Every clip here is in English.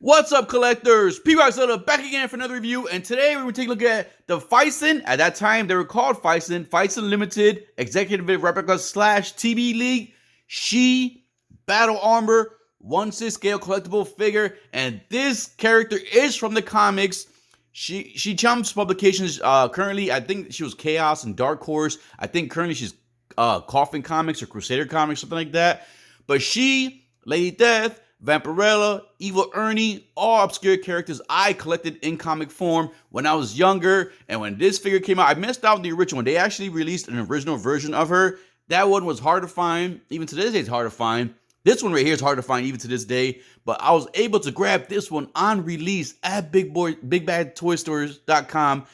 What's up, collectors? P-Rockzilla back again for another review, and today we're going to take a look at the Phison. At that time, they were called Phison Limited Executive Replica / TBLeague She Battle Armor 1/6 scale collectible figure, and this character is from the comics. She jumps publications. Currently, I think she was Chaos and Dark Horse. I think currently she's Coffin Comics or Crusader Comics, something like that. But she, Lady Death, Vampirella, Evil Ernie, all obscure characters I collected in comic form when I was younger. And when this figure came out, I missed out on the original one. They actually released an original version of her. That one was hard to find. Even to this day, it's hard to find. This one right here is hard to find even to this day. But I was able to grab this one on release at BigBadToyStores.com.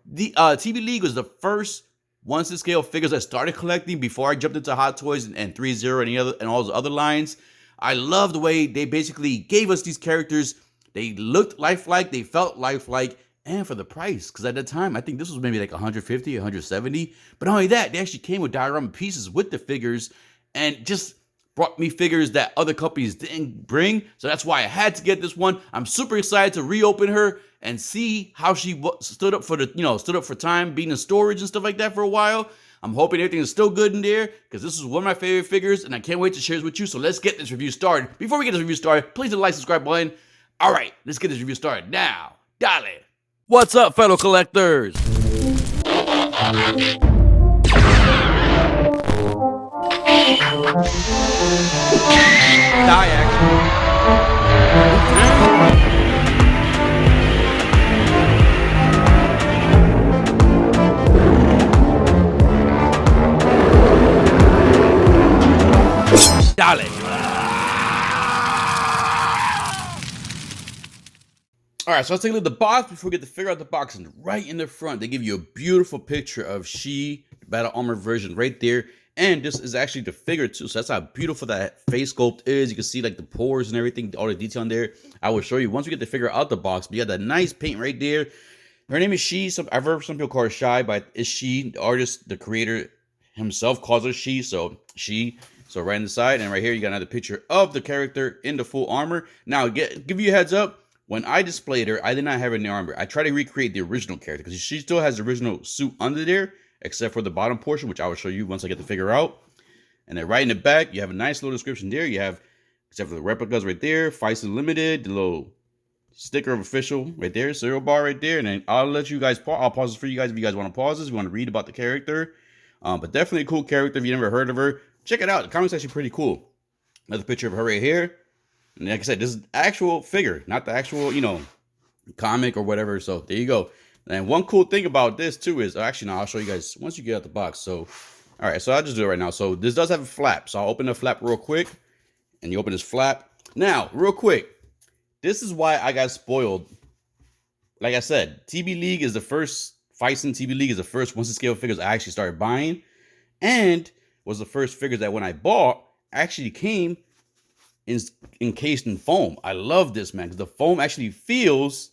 The TBLeague was the first 1/6 scale figures I started collecting before I jumped into Hot Toys and 3-0 and all those other lines. I love the way they basically gave us these characters. They looked lifelike, they felt lifelike, and for the price. Because at the time, I think this was maybe like 150, 170. But not only that, they actually came with diorama pieces with the figures and just brought me figures that other companies didn't bring. So that's why I had to get this one. I'm super excited to reopen her and see how she stood up for time, being in storage and stuff like that for a while. I'm hoping everything is still good in there because this is one of my favorite figures and I can't wait to share this with you. So let's get this review started. Before we get this review started, please hit the like, subscribe button. All right, let's get this review started now. Dale. What's up, fellow collectors? Die action. Dale. All right, so let's take a look at the box before we get to figure out the box. And right in the front, they give you a beautiful picture of She Battle Armor version right there. And this is actually the figure too. So that's how beautiful that face sculpt is. You can see like the pores and everything, all the detail in there. I will show you once we get the figure out the box. But you got that nice paint right there. Her name is She. I've heard some people call her Shy, but it's She. The artist, the creator himself calls her She. So She. So right on the side, and right here, you got another picture of the character in the full armor. Now, give you a heads up. When I displayed her, I did not have her in the armor. I tried to recreate the original character because she still has the original suit under there, except for the bottom portion, which I will show you once I get the figure out. And then right in the back, you have a nice little description there. You have, except for the replicas right there, Phison Limited, the little sticker of official right there, serial bar right there. And then I'll let you guys pause. I'll pause this for you guys if you guys want to pause this. If you want to read about the character. But definitely a cool character if you never heard of her. Check it out. The comic's actually pretty cool. Another picture of her right here. And like I said, this is actual figure, not the actual, comic or whatever. So there you go. And one cool thing about this too is, actually, no, I'll show you guys once you get out the box. So, all right, so I'll just do it right now. So this does have a flap. So I'll open the flap real quick. And you open this flap. Now, real quick, this is why I got spoiled. Like I said, TBLeague is the first, Phison TBLeague is the first 1/6 scale figures I actually started buying. And was the first figures that when I bought actually came encased in foam. I love this, man, because the foam actually feels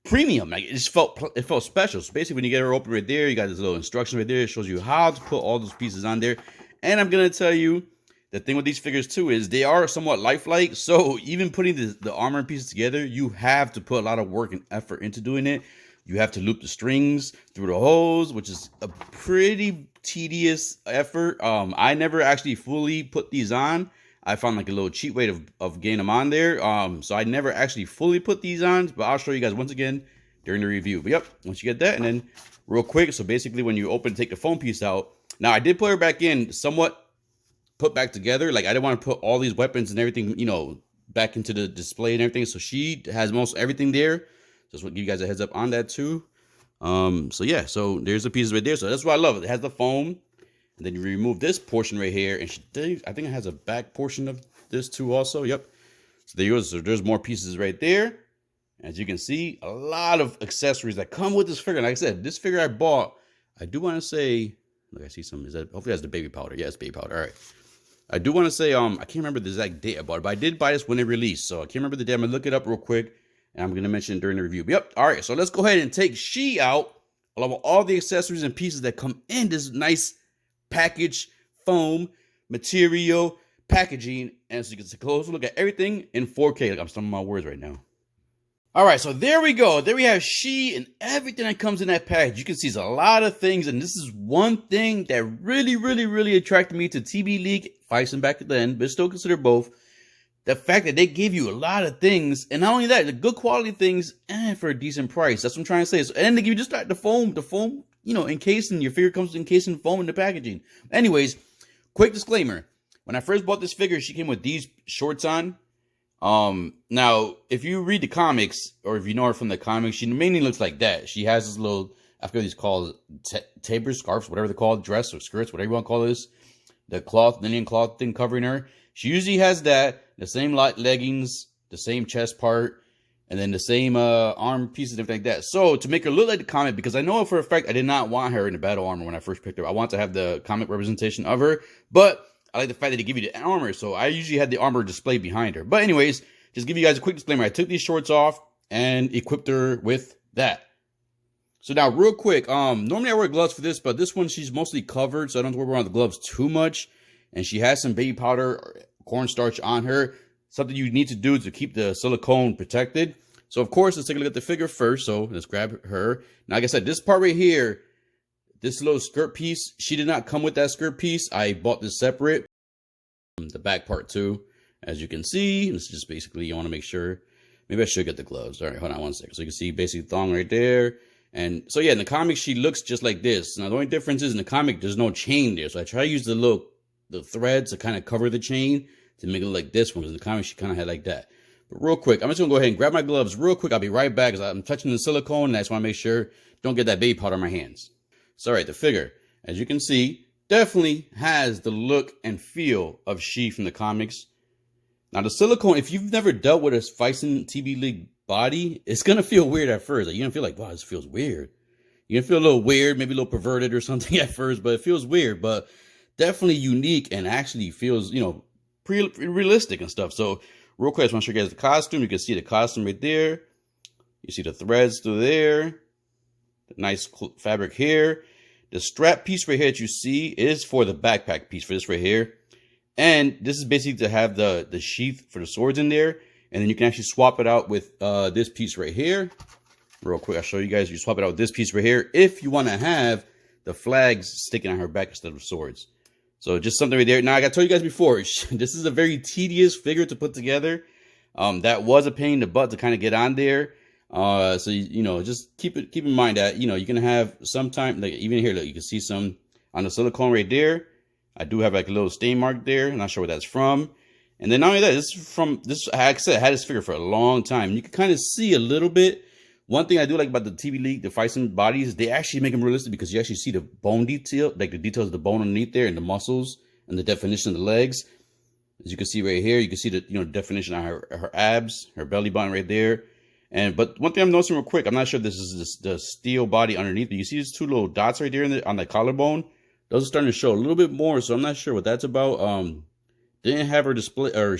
premium. Like it felt special. So basically, when you get her open right there, you got this little instruction right there. It shows you how to put all those pieces on there. And I'm gonna tell you, the thing with these figures too is they are somewhat lifelike. So even putting the armor pieces together, you have to put a lot of work and effort into doing it. You have to loop the strings through the holes, which is a pretty tedious effort. I never actually fully put these on. I found like a little cheat way of getting them on there. So I never actually fully put these on, but I'll show you guys once again during the review. But yep, once you get that, and then real quick. So basically when you take the foam piece out. Now I did put her back in somewhat put back together. Like I didn't want to put all these weapons and everything, back into the display and everything. So she has most everything there. Just want to give you guys a heads up on that too. So yeah, so there's the pieces right there. So that's why I love it. It has the foam, and then you remove this portion right here, and I think it has a back portion of this too also. Yep. So there you go. So there's more pieces right there. As you can see, a lot of accessories that come with this figure. Like I said, this figure I bought, I do want to say, look, I see some, hopefully that's the baby powder. Yeah, it's baby powder. All right. I do want to say, I can't remember the exact date I bought it, but I did buy this when it released. So I can't remember the date. I'm going to look it up real quick. And I'm going to mention it during the review. But yep. All right. So let's go ahead and take She out along with all the accessories and pieces that come in this nice package, foam, material, packaging, and so you can take a closer look at everything in 4K. Like I'm stumbling my words right now. All right, so there we go. There we have she and everything that comes in that package. You can see it's a lot of things, and this is one thing that really attracted me to TBLeague, Feistin back then, but still consider both. The fact that they give you a lot of things, and not only that, the good quality things, and for a decent price. That's what I'm trying to say. So, and they give you just the foam, you know, encasing, your figure comes encased in foam in the packaging. Anyways, quick disclaimer. When I first bought this figure, she came with these shorts on. Now, if you read the comics, or if you know her from the comics, she mainly looks like that. She has this little, I forget what these called, tapers, scarves, whatever they're called, dress or skirts, whatever you want to call this. The cloth, linen cloth thing covering her. She usually has that, the same leggings, the same chest part, and then the same arm pieces and everything like that. So, to make her look like the comic, because I know for a fact I did not want her in the battle armor when I first picked her. I want to have the comic representation of her, but I like the fact that they give you the armor, so I usually had the armor displayed behind her. But anyways, just give you guys a quick disclaimer. I took these shorts off and equipped her with that. So now, real quick, normally I wear gloves for this, but this one she's mostly covered, so I don't have to worry around the gloves too much. And she has some baby powder or cornstarch on her, something you need to do to keep the silicone protected. So of course, let's take a look at the figure first. So let's grab her. Now, like I said, this part right here, this little skirt piece, she did not come with that skirt piece. I bought this separate. The back part too, as you can see. This is just basically, you want to make sure. Maybe I should get the gloves. All right, hold on one second. So you can see basically thong right there. And so yeah, in the comic, she looks just like this. Now the only difference is in the comic, there's no chain there. So I try to use the threads to kind of cover the chain to make it look like this one. Because in the comic, she kind of had like that. But real quick, I'm just gonna go ahead and grab my gloves real quick. I'll be right back because I'm touching the silicone and I just want to make sure don't get that baby powder on my hands. So, all right, the figure, as you can see, definitely has the look and feel of she from the comics. Now, the silicone, if you've never dealt with a Feistin TBLeague body, it's going to feel weird at first. Like, you're going to feel like, wow, this feels weird. You're going to feel a little weird, maybe a little perverted or something at first, but it feels weird, but definitely unique and actually feels, you know, realistic and stuff. So, real quick, I just want to show you guys the costume. You can see the costume right there. You see the threads through there. The nice fabric here. The strap piece right here that you see is for the backpack piece for this right here. And this is basically to have the sheath for the swords in there. And then you can actually swap it out with this piece right here. Real quick, I'll show you guys. You swap it out with this piece right here if you want to have the flags sticking on her back instead of swords. So just something right there. Now, I got told you guys before, this is a very tedious figure to put together. That was a pain in the butt to kind of get on there. So you know, just keep in mind that, you know, you can have some-time, like even here, look, you can see some on the silicone right there. I do have like a little stain mark there. I'm not sure where that's from. And then not only that, this is from this. Like I said, I had this figure for a long time. You can kind of see a little bit. One thing I do like about the TBLeague, the Feistin bodies, they actually make them realistic because you actually see the bone detail, like the details of the bone underneath there and the muscles and the definition of the legs. As you can see right here, you can see the, you know, definition of her abs, her belly button right there. But one thing I'm noticing real quick, I'm not sure if this is the steel body underneath, but you see these two little dots right there on the collarbone. Those are starting to show a little bit more, so I'm not sure what that's about. Didn't have her display or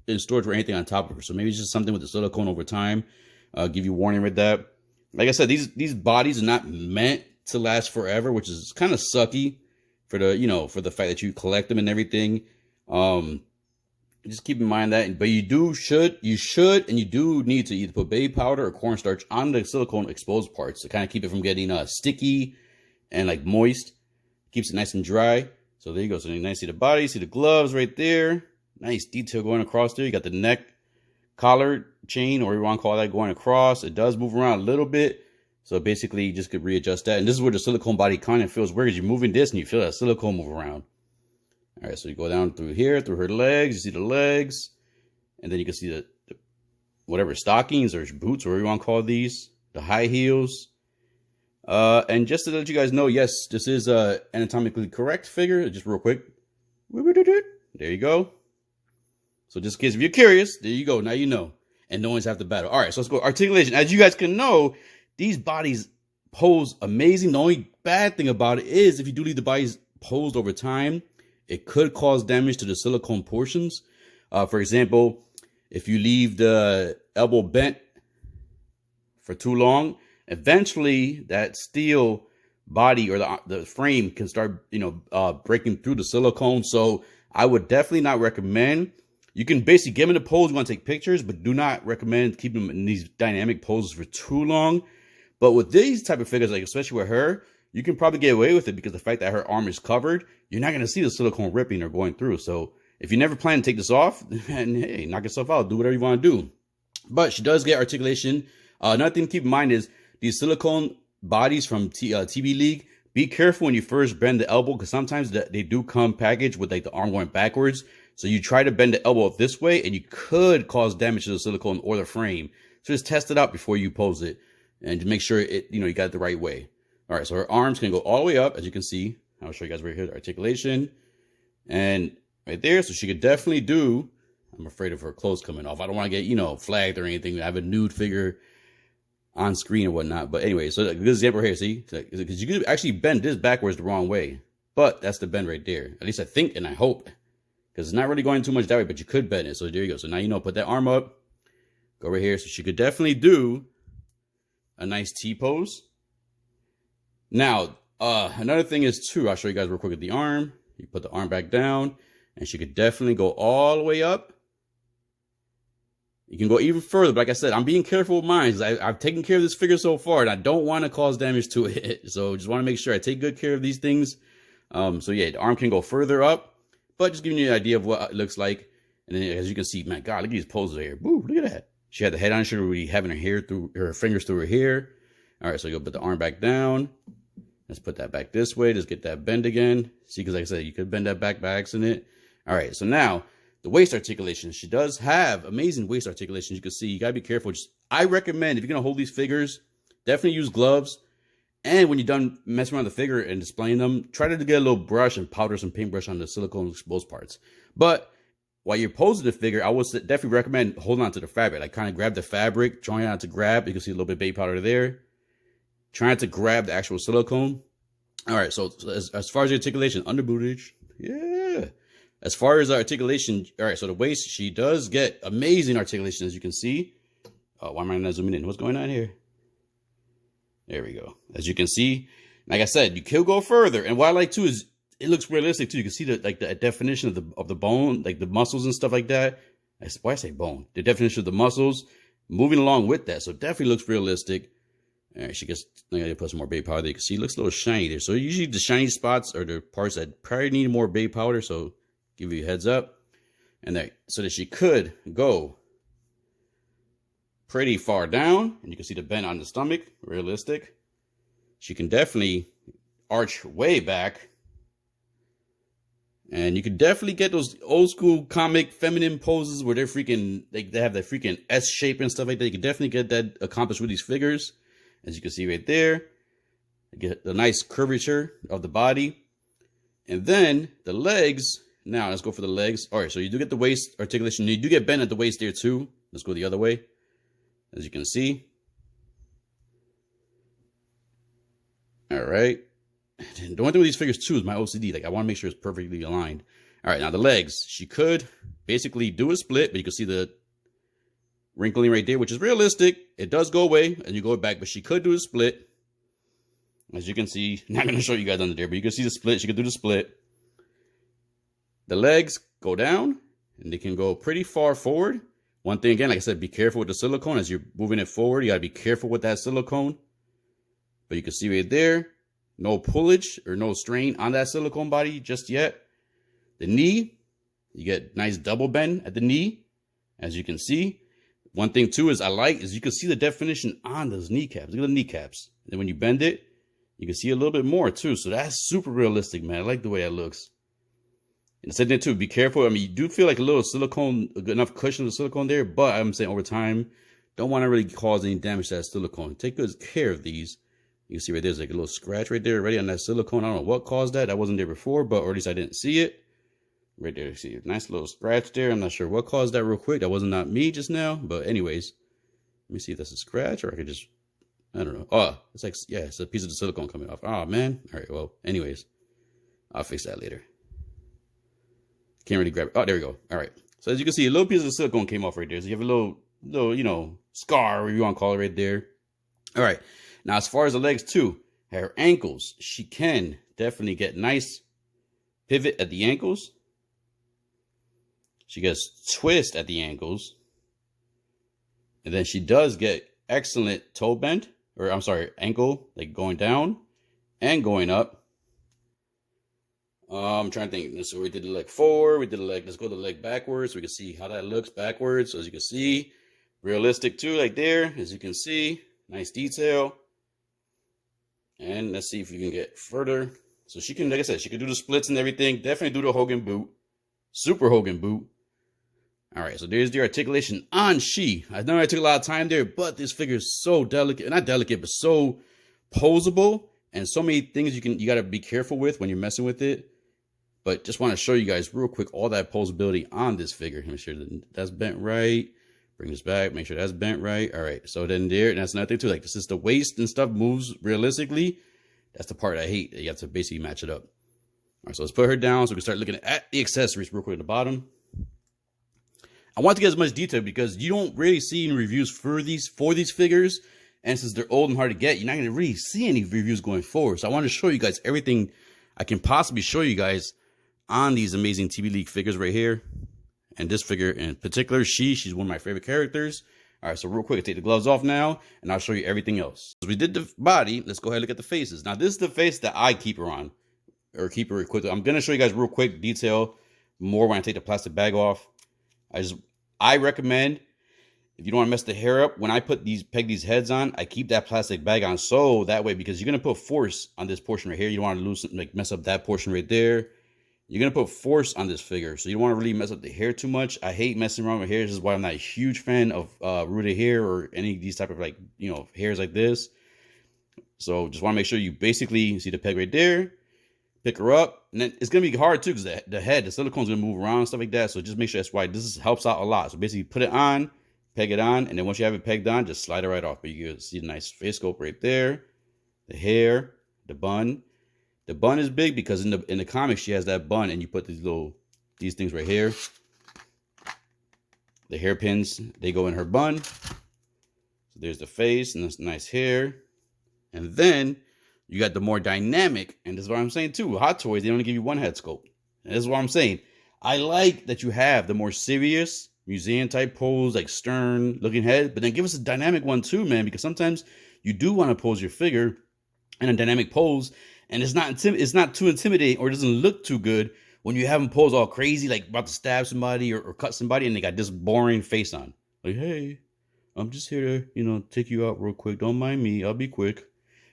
in storage or anything on top of her, so maybe it's just something with the silicone over time. Give you warning with that. Like I said, these bodies are not meant to last forever, which is kind of sucky for the, you know, for the fact that you collect them and everything. Just keep in mind that, but you should and you do need to either put baby powder or cornstarch on the silicone exposed parts to kind of keep it from getting sticky and like moist. Keeps it nice and dry. So there you go. So you nice see the body, see the gloves right there. Nice detail going across there. You got the neck collar chain, or you want to call that, going across. It does move around a little bit. So basically you just could readjust that. And this is where the silicone body kind of feels weird. You're moving this and you feel that silicone move around. All right, so you go down through here, through her legs. You see the legs. And then you can see the whatever, stockings or boots, or whatever you want to call these. The high heels. And just to let you guys know, yes, this is anatomically correct figure. Just real quick. There you go. So just in case if you're curious, there you go. Now you know. And no one's have to battle. All right, so let's go. Articulation. As you guys can know, these bodies pose amazing. The only bad thing about it is if you do leave the bodies posed over time, it could cause damage to the silicone portions. For example, if you leave the elbow bent for too long, eventually that steel body or the frame can start, you know, breaking through the silicone. So I would definitely not recommend. You can basically give them the pose you want to take pictures, but do not recommend keeping them in these dynamic poses for too long. But with these type of figures, like especially with her, you can probably get away with it because the fact that her arm is covered, you're not going to see the silicone ripping or going through. So if you never plan to take this off, then hey, knock yourself out. Do whatever you want to do. But she does get articulation. Another thing to keep in mind is these silicone bodies from TBLeague. Be careful when you first bend the elbow because sometimes they do come packaged with like the arm going backwards. So you try to bend the elbow this way and you could cause damage to the silicone or the frame. So just test it out before you pose it and to make sure you got it the right way. All right, so her arms can go all the way up, as you can see. I'll show you guys right here, the articulation. And right there, so she could definitely do, I'm afraid of her clothes coming off. I don't want to get, flagged or anything. I have a nude figure on screen or whatnot. But anyway, so a good example here, see? Because you could actually bend this backwards the wrong way. But that's the bend right there. At least I think and I hope. Because it's not really going too much that way, but you could bend it. So there you go. So now put that arm up. Go right here. So she could definitely do a nice T-pose. Now, another thing is too, I'll show you guys real quick with the arm. You put the arm back down. And she could definitely go all the way up. You can go even further. But like I said, I'm being careful with mine. I've taken care of this figure so far. And I don't want to cause damage to it. So just want to make sure I take good care of these things. So yeah, the arm can go further up. But just giving you an idea of what it looks like. And then as you can see, man, God, look at these poses here. Woo, look at that. She had the head on. She would be having her fingers through her hair. All right, so you'll put the arm back down. Let's put that back this way. Just get that bend again. See, because like I said, you could bend that back by accident. All right, so now the waist articulation. She does have amazing waist articulation. You can see, you got to be careful. I recommend, if you're going to hold these figures, definitely use gloves. And when you're done messing around the figure and displaying them, try to get a little brush and powder some paintbrush on the silicone exposed parts. But while you're posing the figure, I would definitely recommend holding on to the fabric. Like kind of grab the fabric, trying not to grab. You can see a little bit of baby powder there. Trying to grab the actual silicone. All right, so as far as the articulation, under bootage, yeah. As far as articulation, all right, so the waist, she does get amazing articulation, as you can see. Why am I not zooming in? What's going on here? There we go. As you can see, like I said, you can go further. And what I like too is it looks realistic too. You can see the definition of the bone, like the muscles and stuff like that. Why I say bone? The definition of the muscles moving along with that. So it definitely looks realistic. All right, she gets. I gotta put some more baby powder there. You can see it looks a little shiny there. So usually the shiny spots are the parts that probably need more baby powder. So give you a heads up. And there, so that she could go pretty far down, and you can see the bend on the stomach, realistic. She can definitely arch way back, and you can definitely get those old school comic feminine poses where they're freaking, they have that freaking S shape and stuff like that. You can definitely get that accomplished with these figures, as you can see right there. You get the nice curvature of the body, and then the legs. Now let's go for the legs. All right, so you do get the waist articulation. You do get bend at the waist there too. Let's go the other way. As you can see. All right. The one thing with these figures too is my OCD. Like I want to make sure it's perfectly aligned. All right, now the legs. She could basically do a split, but you can see the wrinkling right there, which is realistic. It does go away and you go back, but she could do a split. As you can see, not going to show you guys under there, but you can see the split. She could do the split. The legs go down and they can go pretty far forward. One thing, again, like I said, be careful with the silicone. As you're moving it forward, you got to be careful with that silicone. But you can see right there, no pullage or no strain on that silicone body just yet. The knee, you get nice double bend at the knee, as you can see. One thing, too, is you can see the definition on those kneecaps. Look at the kneecaps. And then when you bend it, you can see a little bit more, too. So that's super realistic, man. I like the way that looks. And same thing too, be careful. I mean, you do feel like a little silicone, enough cushion of the silicone there, but I'm saying over time, don't want to really cause any damage to that silicone. Take good care of these. You can see right there's like a little scratch right there already on that silicone. I don't know what caused that. That wasn't there before, but or at least I didn't see it. Right there, see a nice little scratch there. I'm not sure what caused that real quick. That wasn't not me just now, but anyways, let me see if that's a scratch or I could just, I don't know. Oh, it's like, yeah, it's a piece of the silicone coming off. Oh man. All right, well, anyways, I'll fix that later. Can't really grab it. Oh, there we go. All right. So as you can see, a little piece of the silicone came off right there. So you have a little, scar, whatever you want to call it right there. All right. Now, as far as the legs too, her ankles, she can definitely get nice pivot at the ankles. She gets twist at the ankles. And then she does get excellent toe bend, or I'm sorry, ankle, like going down and going up. I'm trying to think. So we did the leg forward. We did the leg. Let's go the leg backwards so we can see how that looks backwards. So as you can see, realistic too, like there. As you can see, nice detail. And let's see if we can get further. So she can, like I said, she can do the splits and everything. Definitely do the Hogan boot. Super Hogan boot. All right, so there's the articulation on She. I know I took a lot of time there, but this figure is so delicate. Not delicate, but so posable. And so many things you got to be careful with when you're messing with it. But just want to show you guys real quick all that posability on this figure. Make sure that that's bent right. Bring this back. Make sure that's bent right. All right. So then there, and that's another thing too. Like, since the waist and stuff moves realistically, that's the part I hate. You have to basically match it up. All right. So let's put her down so we can start looking at the accessories real quick at the bottom. I want to get as much detail because you don't really see any reviews for these figures. And since they're old and hard to get, you're not going to really see any reviews going forward. So I want to show you guys everything I can possibly show you guys on these amazing TBLeague figures right here. And this figure in particular, she's one of my favorite characters. All right, so real quick, I'll take the gloves off now, and I'll show you everything else. So we did the body. Let's go ahead and look at the faces. Now, this is the face that I keep her on, or keep her equipped. I'm going to show you guys real quick detail more when I take the plastic bag off. I recommend, if you don't want to mess the hair up, when I peg these heads on, I keep that plastic bag on so that way, because you're going to put force on this portion right here. You don't want to loosen, like mess up that portion right there. You're going to put force on this figure, so you don't want to really mess up the hair too much. I hate messing around with hair. This is why I'm not a huge fan of rooted hair or any of these type of, like, you know, hairs like this. So just want to make sure you basically see the peg right there. Pick her up, and then it's going to be hard too because the head, the silicone's going to move around and stuff like that. So just make sure that's why this helps out a lot. So basically put it on, peg it on, and then once you have it pegged on, just slide it right off. But you can see the nice face sculpt right there. The hair, the bun. The bun is big because in the comics she has that bun, and you put these things right here. The hairpins, they go in her bun. So there's the face and this nice hair. And then you got the more dynamic, and this is what I'm saying too. Hot Toys, they only give you one head sculpt. And this is what I'm saying. I like that you have the more serious museum type pose, like stern looking head, but then give us a dynamic one too, man, because sometimes you do want to pose your figure in a dynamic pose, and it's not too intimidating or it doesn't look too good when you have them pose all crazy, like about to stab somebody or cut somebody, and they got this boring face on. Like, hey, I'm just here to, you know, take you out real quick. Don't mind me. I'll be quick.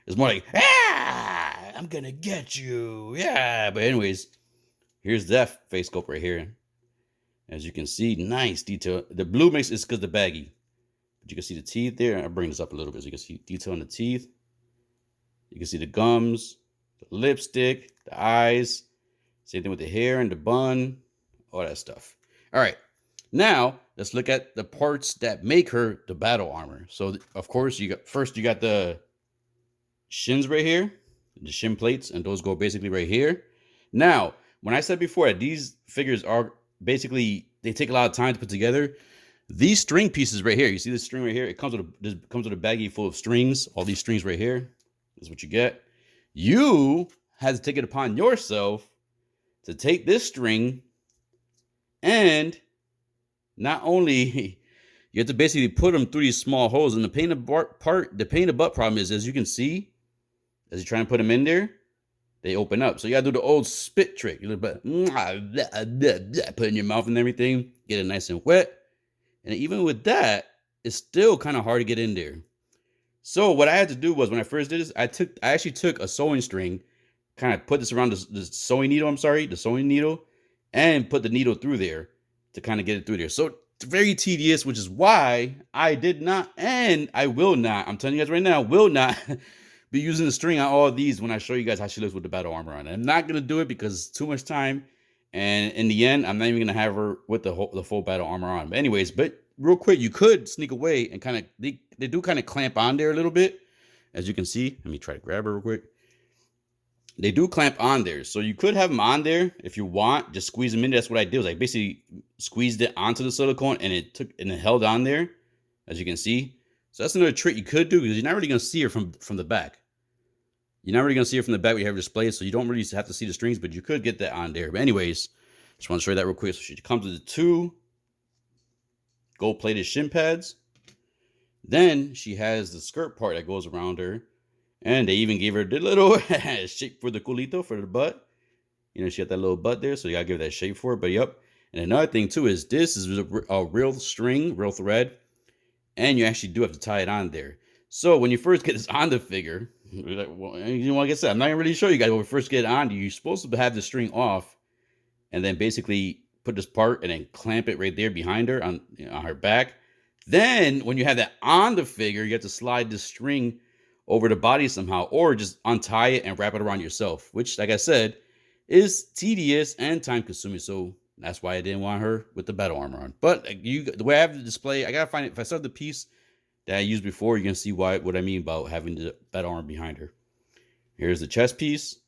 It's more like, I'm gonna get you. Yeah. But anyways, here's that face sculpt right here. As you can see, nice detail. The blue makes it's because the baggy. But you can see the teeth there. I'll bring this up a little bit so you can see detail in the teeth. You can see the gums, the lipstick, the eyes. Same thing with the hair and the bun, all that stuff. All right. Now, let's look at the parts that make her the battle armor. So, of course, you got the shins right here, the shin plates, and those go basically right here. Now, when I said before that these figures are basically, they take a lot of time to put together, these string pieces right here, you see this string right here? It comes with a baggie full of strings. All these strings right here is what you get. You had to take it upon yourself to take this string, and not only you have to basically put them through these small holes. And the pain in the butt problem is, as you can see, as you're trying to put them in there, they open up. So you gotta do the old spit trick. You put in your mouth and everything, get it nice and wet. And even with that, it's still kind of hard to get in there. So what I had to do was, when I first did this, I actually took a sewing string, kind of put this around the sewing needle, and put the needle through there to kind of get it through there. So it's very tedious, which is why I did not, and I will not, I'm telling you guys right now, will not be using the string on all of these when I show you guys how she looks with the battle armor on. I'm not going to do it because it's too much time. And in the end, I'm not even going to have her with the full battle armor on. But anyways, real quick, you could sneak away and kind of, they do kind of clamp on there a little bit. As you can see, let me try to grab her real quick. They do clamp on there. So you could have them on there if you want. Just squeeze them in. That's what I did. Was I basically squeezed it onto the silicone, and it held on there, as you can see. So that's another trick you could do, because you're not really going to see her from the back. You're not really going to see her from the back when you have her displayed, so you don't really have to see the strings, but you could get that on there. But anyways, Just want to show you that real quick. So she comes with the 2 gold-plated shin pads. Then she has the skirt part that goes around her. And they even gave her the little shape for the culito, for the butt. You know, she got that little butt there, so you gotta give that shape for it. But yep. And another thing too is this is a real string, real thread. And you actually do have to tie it on there. So when you first get this on the figure, like, well, you know, like I said, I'm not gonna really show you guys when we first get it on. You're supposed to have the string off and then basically put this part and then clamp it right there behind her on her back. Then when you have that on the figure, you have to slide the string over the body somehow, or just untie it and wrap it around yourself, which, like I said, is tedious and time consuming. So that's why I didn't want her with the battle armor on. But the way I have the display, I gotta find it. If I saw the piece that I used before, you're gonna see what I mean about having the battle armor behind her. Here's the chest piece,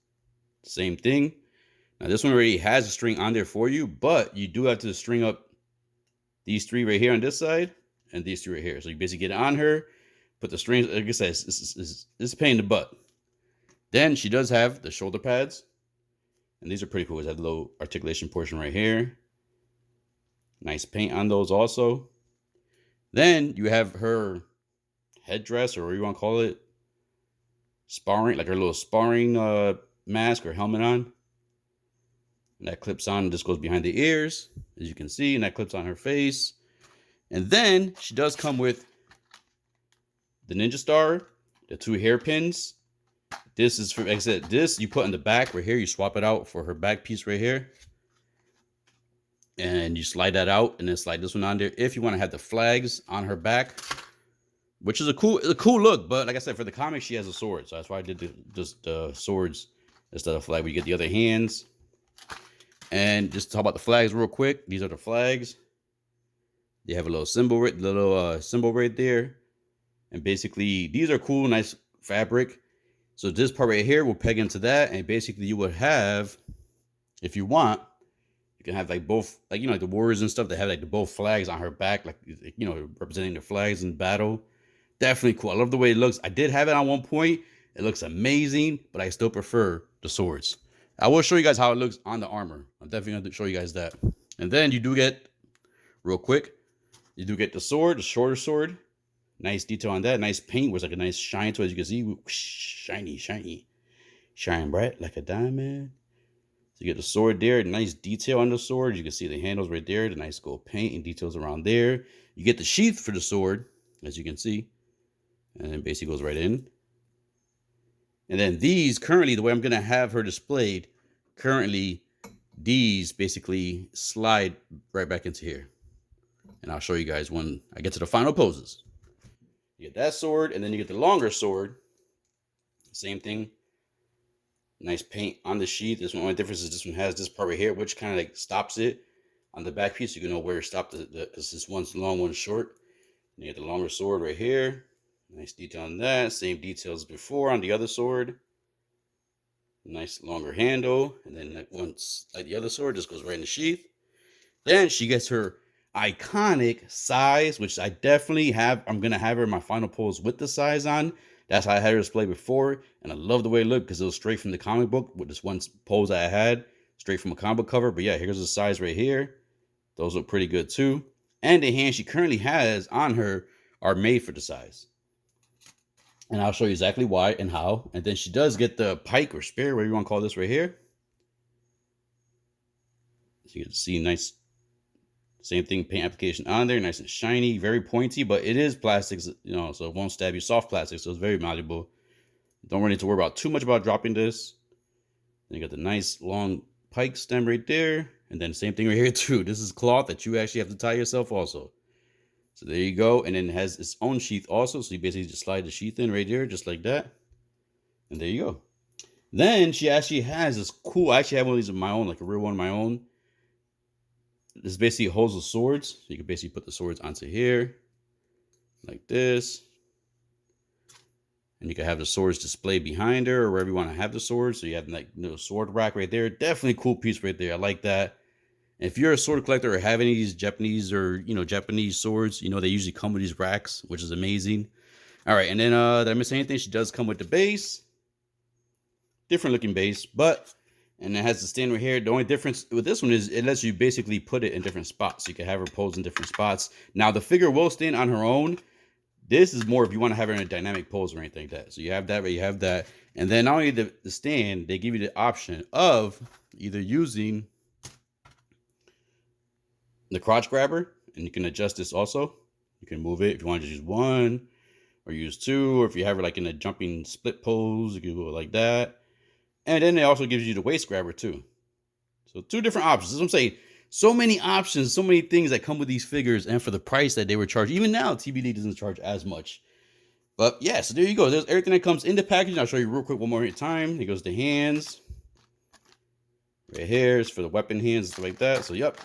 same thing. Now this one already has a string on there for you, but you do have to string up these 3 right here on this side and these 3 right here. So you basically get it on her, put the strings. Like I said, this is a pain in the butt. Then she does have the shoulder pads, and these are pretty cool. It has a little articulation portion right here. Nice paint on those also. Then you have her headdress, or what you want to call it, sparring, like her little sparring mask or helmet on. And that clips on and just goes behind the ears, as you can see, and that clips on her face. And then she does come with the ninja star, the 2 hairpins. This is for, like I said, this you put in the back right here. You swap it out for her back piece right here. And you slide that out and then slide this one on there. If you want to have the flags on her back, which is a cool look. But like I said, for the comic, she has a sword. So that's why I did just the swords instead of flag. We get the other hands. And just to talk about the flags real quick. These are the flags. They have a little symbol, symbol right there. And basically, these are cool, nice fabric. So this part right here will peg into that. And basically, you would have, if you want, you can have like both, like, you know, like the warriors and stuff that have like the both flags on her back, like, you know, representing the flags in battle. Definitely cool. I love the way it looks. I did have it on one point. It looks amazing, but I still prefer the swords. I will show you guys how it looks on the armor. I'm definitely going to show you guys that. And then you do get, real quick, you do get the sword, the shorter sword. Nice detail on that. Nice paint was like a nice shine to it. As you can see, shiny, shiny. Shine bright like a diamond. So you get the sword there. Nice detail on the sword. You can see the handles right there. The nice gold paint and details around there. You get the sheath for the sword, as you can see. And then basically goes right in. And then these, currently, the way I'm going to have her displayed, currently, these basically slide right back into here. And I'll show you guys when I get to the final poses. You get that sword, and then you get the longer sword. Same thing. Nice paint on the sheath. This one, only difference is this one has this part right here, which kind of like stops it on the back piece. So you can know where to stop because this one's long, one's short. And you get the longer sword right here. Nice detail on that. Same details before on the other sword. Nice longer handle. And then like once, like the other sword, just goes right in the sheath. Then she gets her iconic size, which I definitely have. I'm going to have her in my final pose with the size on. That's how I had her display before. And I love the way it looked because it was straight from the comic book with this one pose that I had. Straight from a comic book cover. But yeah, here's the size right here. Those look pretty good too. And the hands she currently has on her are made for the size. And I'll show you exactly why and how. And then she does get the pike or spear, whatever you want to call this right here. So you can see nice, same thing, paint application on there, nice and shiny, very pointy, but it is plastics, you know, so it won't stab you. Soft plastic, so it's very malleable. Don't really need to worry about too much about dropping this. Then you got the nice long pike stem right there. And then same thing right here too. This is cloth that you actually have to tie yourself also. So there you go. And then it has its own sheath also. So you basically just slide the sheath in right here, just like that. And there you go. Then she actually has this cool, I actually have one of these of my own, like a real one of my own. This basically holds the swords. So you can basically put the swords onto here, like this. And you can have the swords displayed behind her or wherever you want to have the swords. So you have like sword rack right there. Definitely a cool piece right there. I like that. If you're a sword collector or have any of these Japanese or, you know, Japanese swords, you know, they usually come with these racks, which is amazing. All right. And then, did I miss anything? She does come with the base. Different looking base, but And it has the stand right here. The only difference with this one is it lets you basically put it in different spots. So you can have her pose in different spots. Now the figure will stand on her own. This is more if you want to have her in a dynamic pose or anything like that. So you have that, but you have that. And then not only the stand, they give you the option of either using the crotch grabber, and you can adjust this also. You can move it if you want to just use one or use two, or if you have her like in a jumping split pose, you can go like that. And then it also gives you the waist grabber too. So two different options. That's what I'm saying. So many options, so many things that come with these figures, and for the price that they were charged. Even now, TBLeague doesn't charge as much. But yeah, so there you go. There's everything that comes in the package. I'll show you real quick one more time. Here goes the hands. Right here is for the weapon hands and stuff like that. So yep,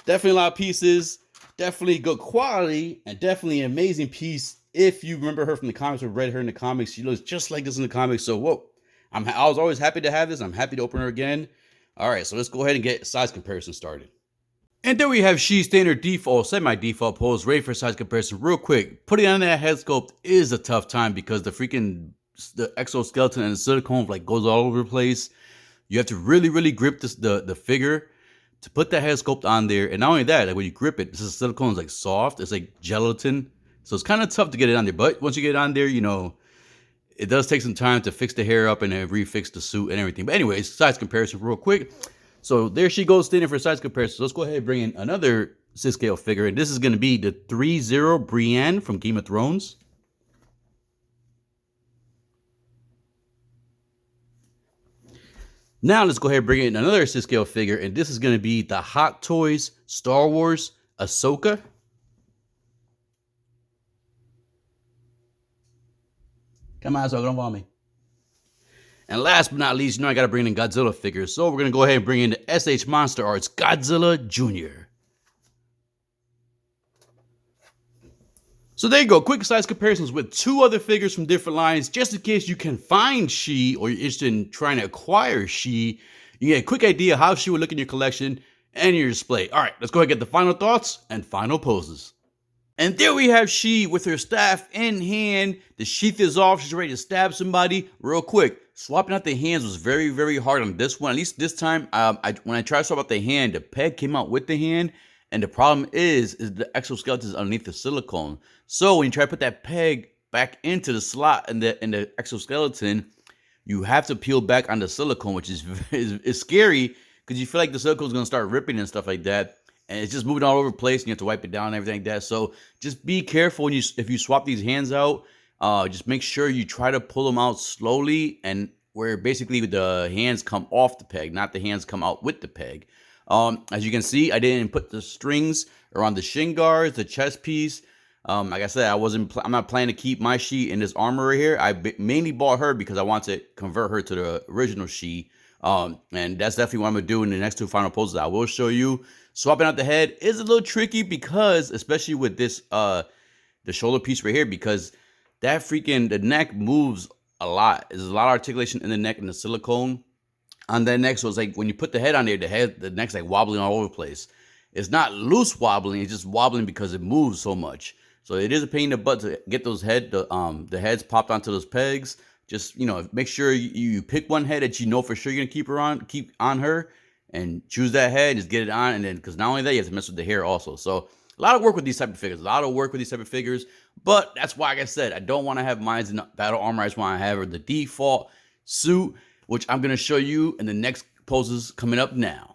definitely a lot of pieces. Definitely good quality, and definitely an amazing piece. If you remember her from the comics or read her in the comics, she looks just like this in the comics. So whoa. I was always happy to have this. I'm happy to open her again. All right, so let's go ahead and get size comparison started. And there we have she standard default, semi-default pose, ready for size comparison. Real quick, putting on that head sculpt is a tough time because the exoskeleton and the silicone like goes all over the place. You have to really grip the figure to put that head sculpt on there. And not only that, like when you grip it, this silicone is like soft. It's like gelatin. So it's kind of tough to get it on there. But once you get it on there, you know, it does take some time to fix the hair up and then refix the suit and everything. But anyways, size comparison real quick. So there she goes standing for size comparison. So let's go ahead and bring in another 6 scale figure. And this is going to be the 3-0 Brienne from Game of Thrones. Now let's go ahead and bring in another 6 scale figure. And this is going to be the Hot Toys Star Wars Ahsoka. Come on, so don't follow me. And last but not least, you know I got to bring in Godzilla figures. So we're going to go ahead and bring in the SH Monster Arts Godzilla Jr. So there you go. Quick size comparisons with 2 other figures from different lines. Just in case you can find she or you're interested in trying to acquire she, you get a quick idea how she would look in your collection and your display. All right, let's go ahead and get the final thoughts and final poses. And there we have she with her staff in hand. The sheath is off. She's ready to stab somebody. Real quick, swapping out the hands was very hard on this one. At least this time, when I tried to swap out the hand, the peg came out with the hand. And the problem is the exoskeleton is underneath the silicone. So when you try to put that peg back into the slot in the exoskeleton, you have to peel back on the silicone, which is scary because you feel like the silicone is going to start ripping and stuff like that. And it's just moving all over the place, and you have to wipe it down and everything like that. So just be careful if you swap these hands out. Just make sure you try to pull them out slowly, and where basically the hands come off the peg, not the hands come out with the peg. As you can see, I didn't put the strings around the shin guards, the chest piece. Like I said, I'm not planning to keep my she in this armor right here. I mainly bought her because I want to convert her to the original she. And that's definitely what I'm gonna do in the next 2 final poses. I will show you. Swapping out the head is a little tricky because, especially with this, the shoulder piece right here, because the neck moves a lot. There's a lot of articulation in the neck and the silicone on that neck. So it's like when you put the head on there, the neck's like wobbling all over the place. It's not loose wobbling, it's just wobbling because it moves so much. So it is a pain in the butt to get those the heads popped onto those pegs. Just, you know, make sure you pick one head that you know for sure you're gonna keep on her, and choose that head, just get it on, and then, because not only that, you have to mess with the hair also. So a lot of work with these type of figures, but that's why, like I said, I don't want to have mine in battle armor. I just want to have her the default suit, which I'm going to show you in the next poses coming up now.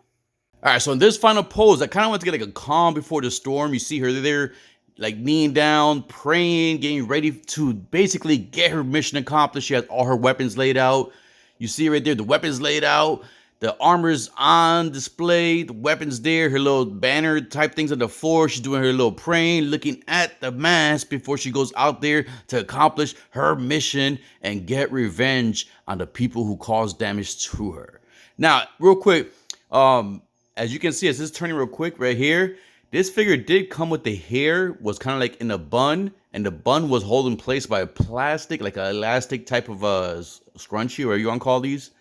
All right, so in this final pose, I kind of want to get like a calm before the storm. You see her there, like kneeling down, praying, getting ready to basically get her mission accomplished. She has all her weapons laid out. You see right there, the weapons laid out. The armor's on display, the weapon's there, her little banner type things on the floor. She's doing her little praying, looking at the mask before she goes out there to accomplish her mission and get revenge on the people who caused damage to her. Now, real quick, as you can see, as this is turning real quick right here, this figure did come with the hair, was kind of like in a bun, and the bun was held in place by a plastic, like an elastic type of scrunchie, or you want to call these.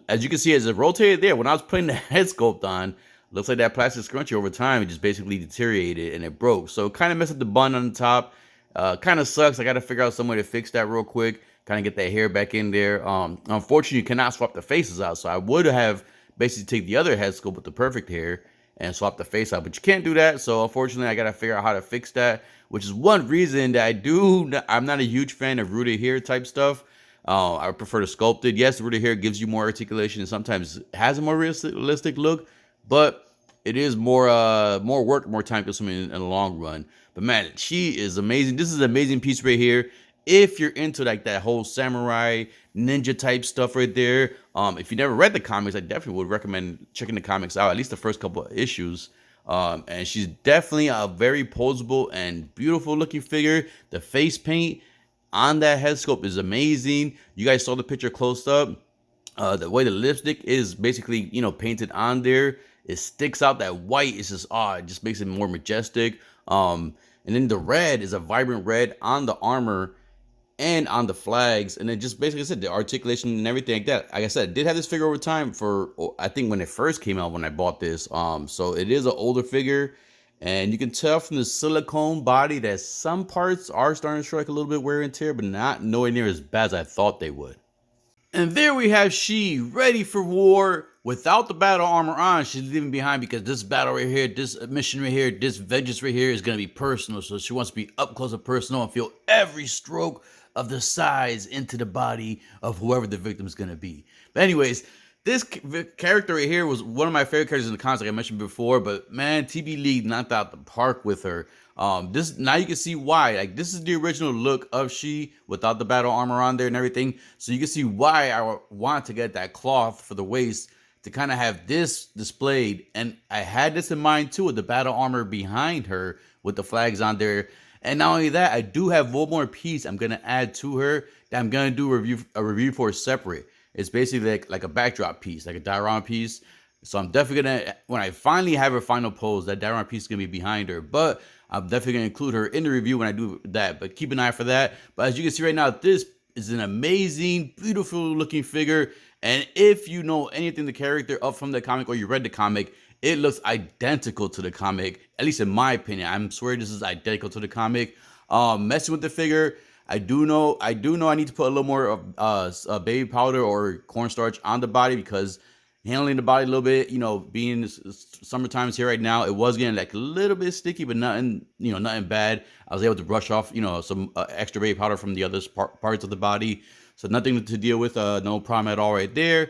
As you can see, as it rotated there, when I was putting the head sculpt on, looks like that plastic scrunchie over time, it just basically deteriorated and it broke. So it kind of messed up the bun on the top. Kind of sucks. I got to figure out some way to fix that real quick. Kind of get that hair back in there. Unfortunately, you cannot swap the faces out. So I would have basically take the other head sculpt with the perfect hair and swap the face out, but you can't do that. So unfortunately, I got to figure out how to fix that, which is one reason that I'm not a huge fan of rooted hair type stuff. I prefer to sculpted. Yes, rooted hair gives you more articulation and sometimes has a more realistic look, but it is more work, more time consuming in the long run. But man, she is amazing. This is an amazing piece right here. If you're into like that whole samurai ninja type stuff right there, if you never read the comics, I definitely would recommend checking the comics out, at least the first couple of issues. And she's definitely a very posable and beautiful looking figure. The face paint on that head sculpt is amazing. You guys saw the picture close up. The way the lipstick is basically, painted on there, it sticks out. That white is just, it just makes it more majestic. And then the red is a vibrant red on the armor and on the flags, and then just basically I said the articulation and everything like that. Like I said, I did have this figure over time for, I think when it first came out when I bought this. So it is an older figure, and you can tell from the silicone body that some parts are starting to show like a little bit wear and tear, but not nowhere near as bad as I thought they would. And there we have she ready for war without the battle armor on. She's leaving behind because this battle right here, this mission right here, this vengeance right here is going to be personal. So she wants to be up close and personal and feel every stroke of the size into the body of whoever the victim is going to be. But anyways, this character right here was one of my favorite characters in the comics, like I mentioned before. But man, TBLeague knocked out the park with her. This now you can see why. Like, this is the original look of she without the battle armor on there and everything. So you can see why I want to get that cloth for the waist to kind of have this displayed. And I had this in mind too, with the battle armor behind her with the flags on there. And not only that, I do have one more piece I'm gonna add to her that I'm gonna do a review for separate. It's basically like a backdrop piece, like a diorama piece. So I'm definitely gonna, when I finally have her final pose, that diorama piece is gonna be behind her. But I'm definitely gonna include her in the review when I do that. But keep an eye for that. But as you can see right now, this is an amazing, beautiful looking figure. And if you know anything the character up from the comic, or you read the comic, it looks identical to the comic, at least in my opinion. I'm swear this is identical to the comic. Messing with the figure, I do know I need to put a little more of baby powder or cornstarch on the body, because handling the body a little bit, being summer times here right now, it was getting like a little bit sticky, but nothing, nothing bad. I was able to brush off, some extra baby powder from the other parts of the body. So nothing to deal with, no problem at all right there.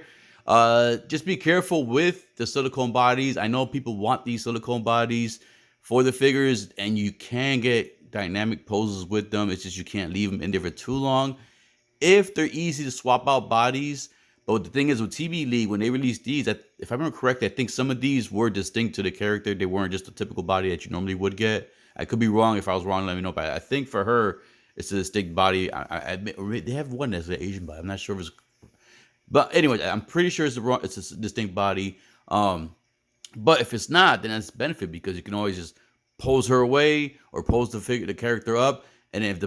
Just be careful with the silicone bodies. I know people want these silicone bodies for the figures, and you can get dynamic poses with them. It's just you can't leave them in there for too long if they're easy to swap out bodies. But the thing is, with TBLeague, when they released these, if I remember correctly, I think some of these were distinct to the character. They weren't just a typical body that you normally would get. I could be wrong. If I was wrong, let me know. But I think for her, it's a distinct body. I admit, they have one that's an Asian body. I'm not sure if it's, but anyway, I'm pretty sure it's a distinct body. But if it's not, then that's a benefit, because you can always just pose her away or pose the character up. And if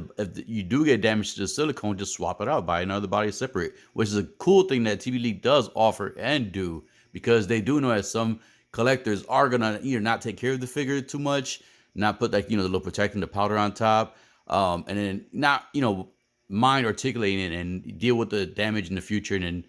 you do get damage to the silicone, just swap it out by another body separate, which is a cool thing that TBLeague does offer and do, because they do know that some collectors are gonna either not take care of the figure too much, not put like the little protecting the powder on top, and then not mind articulating it and deal with the damage in the future. And then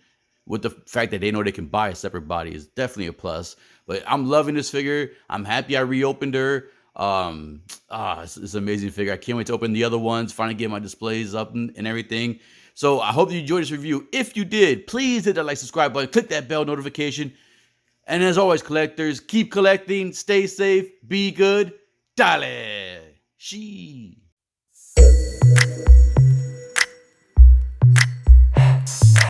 with the fact that they know they can buy a separate body is definitely a plus. But I'm loving this figure. I'm happy I reopened her. It's an amazing figure. I can't wait to open the other ones, finally get my displays up and everything. So I hope you enjoyed this review. If you did, please hit that like, subscribe button, click that bell notification. And as always, collectors, keep collecting, stay safe, be good. Dale! She.